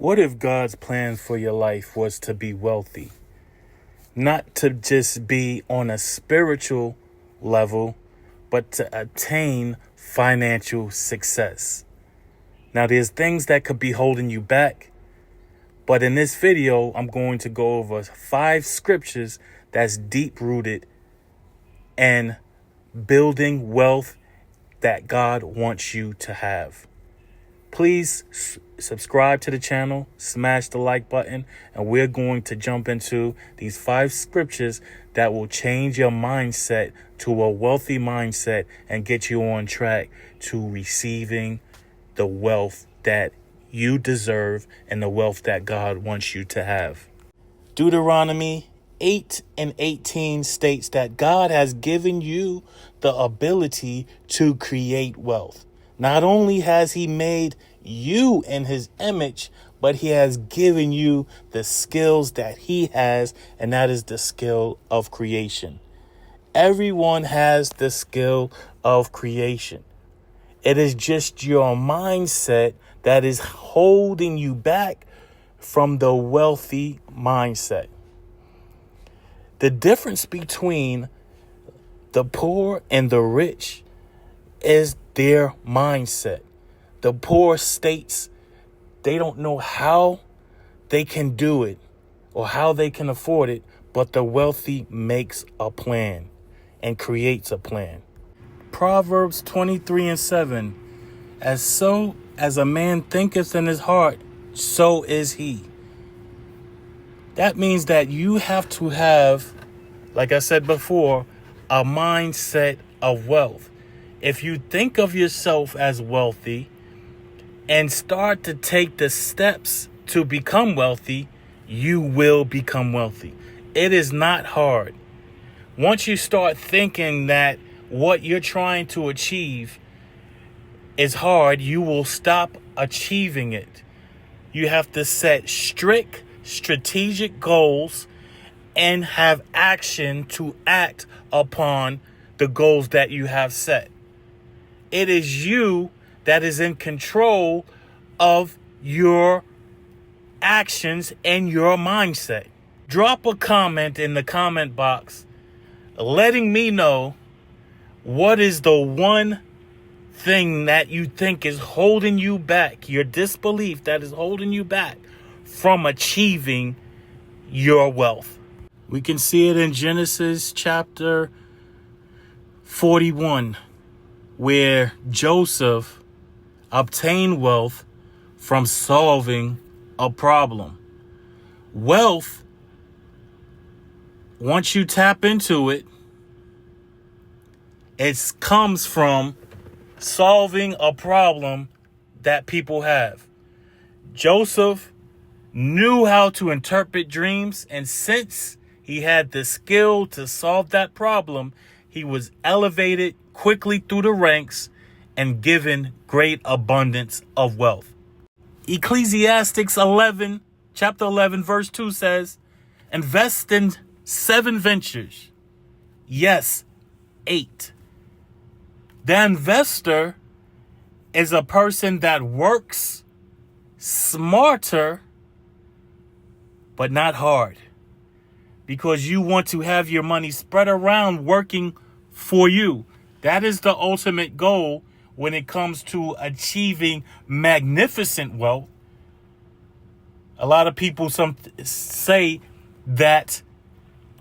What if God's plan for your life was to be wealthy? Not to just be on a spiritual level, but to attain financial success. Now, there's things that could be holding you back, but in this video, I'm going to go over 5 scriptures that's deep-rooted in building wealth that God wants you to have. Please subscribe to the channel, smash the like button, and we're going to jump into these 5 scriptures that will change your mindset to a wealthy mindset and get you on track to receiving the wealth that you deserve and the wealth that God wants you to have. Deuteronomy 8:18 states that God has given you the ability to create wealth. Not only has he made you in his image, but he has given you the skills that he has, and that is the skill of creation. Everyone has the skill of creation. It is just your mindset that is holding you back from the wealthy mindset. The difference between the poor and the rich is their mindset. The poor states they don't know how they can do it or how they can afford it, but the wealthy makes a plan and creates a plan. Proverbs 23:7, as a man thinketh in his heart, so is he. That means that you have to have, like I said before, a mindset of wealth. If you think of yourself as wealthy and start to take the steps to become wealthy, you will become wealthy. It is not hard. Once you start thinking that what you're trying to achieve is hard, you will stop achieving it. You have to set strict, strategic goals and have action to act upon the goals that you have set. It is you that is in control of your actions and your mindset. Drop a comment in the comment box letting me know what is the one thing that you think is holding you back, your disbelief that is holding you back from achieving your wealth. We can see it in Genesis chapter 41, where Joseph obtained wealth from solving a problem. Wealth, once you tap into it, it comes from solving a problem that people have. Joseph knew how to interpret dreams, and since he had the skill to solve that problem, he was elevated quickly through the ranks and given great abundance of wealth. Ecclesiastes chapter 11, verse 2 says, invest in 7 ventures. Yes, 8. The investor is a person that works smarter, but not hard, because you want to have your money spread around working for you. That is the ultimate goal when it comes to achieving magnificent wealth. A lot of people say that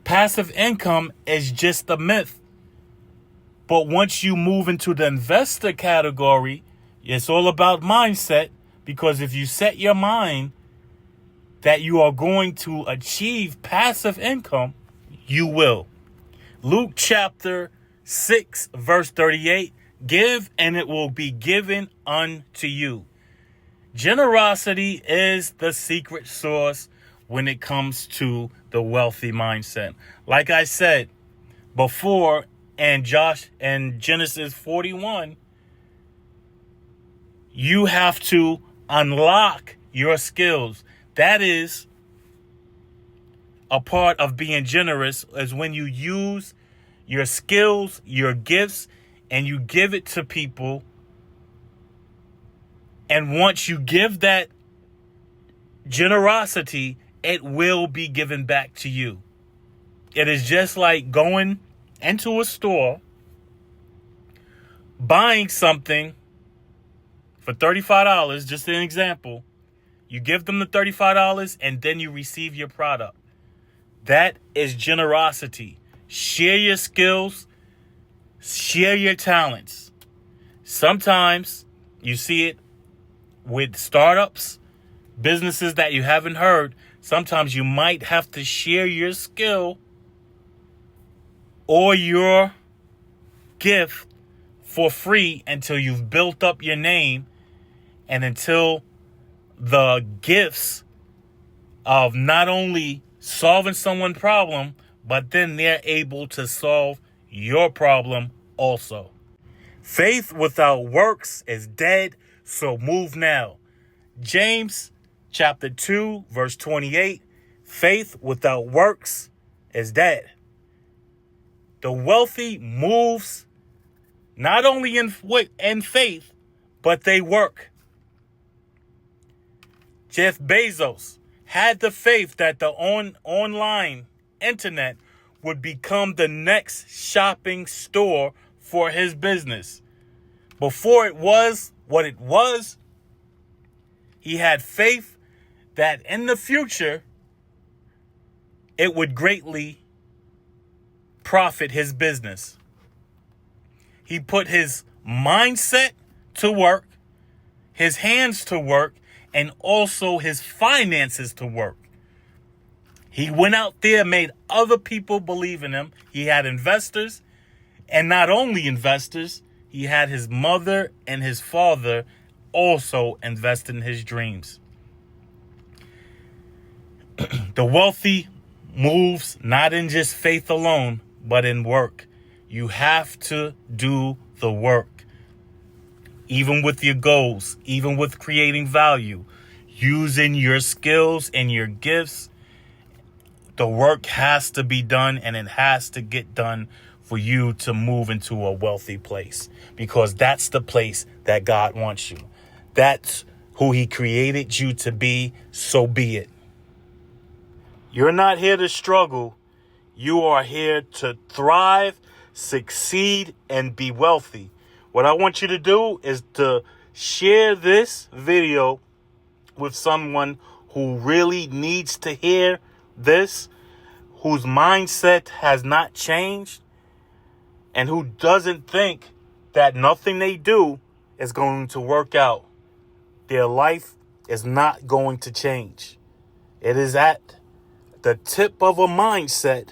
passive income is just a myth. But once you move into the investor category, it's all about mindset, because if you set your mind that you are going to achieve passive income, you will. Luke chapter 6, verse 38, give and it will be given unto you. Generosity is the secret sauce when it comes to the wealthy mindset. Like I said before, and Genesis 41, you have to unlock your skills. That is a part of being generous, is when you use your skills, your gifts, and you give it to people. And once you give that generosity, it will be given back to you. It is just like going into a store, buying something for $35, just an example. You give them the $35 and then you receive your product. That is generosity. Share your skills, share your talents. Sometimes you see it with startups, businesses that you haven't heard. Sometimes you might have to share your skill or your gift for free until you've built up your name and until the gifts of not only solving someone's problem, but then they're able to solve your problem also. Faith without works is dead, so move now. James chapter 2, verse 28, faith without works is dead. The wealthy moves not only in faith, but they work. Jeff Bezos had the faith that the online internet would become the next shopping store for his business. Before it was what it was, he had faith that in the future, it would greatly profit his business. He put his mindset to work, his hands to work, and also his finances to work. He went out there, made other people believe in him. He had investors, and not only investors, he had his mother and his father also invest in his dreams. The wealthy moves not in just faith alone, but in work. You have to do the work. Even with your goals, even with creating value, using your skills and your gifts, the work has to be done, and it has to get done for you to move into a wealthy place, because that's the place that God wants you. That's who he created you to be, so be it. You're not here to struggle. You are here to thrive, succeed, and be wealthy. What I want you to do is to share this video with someone who really needs to hear this, whose mindset has not changed, and who doesn't think that nothing they do is going to work out. Their life is not going to change. It is at the tip of a mindset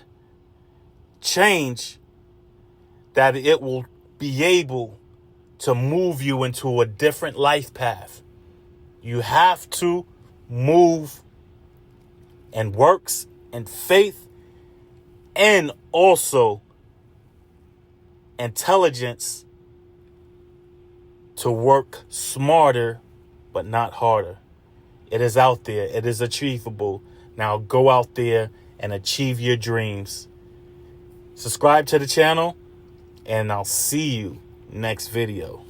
change that it will be able to move you into a different life path. You have to move in works and faith, and also intelligence to work smarter but not harder. It is out there. It is achievable. Now go out there and achieve your dreams. Subscribe to the channel, and I'll see you next video.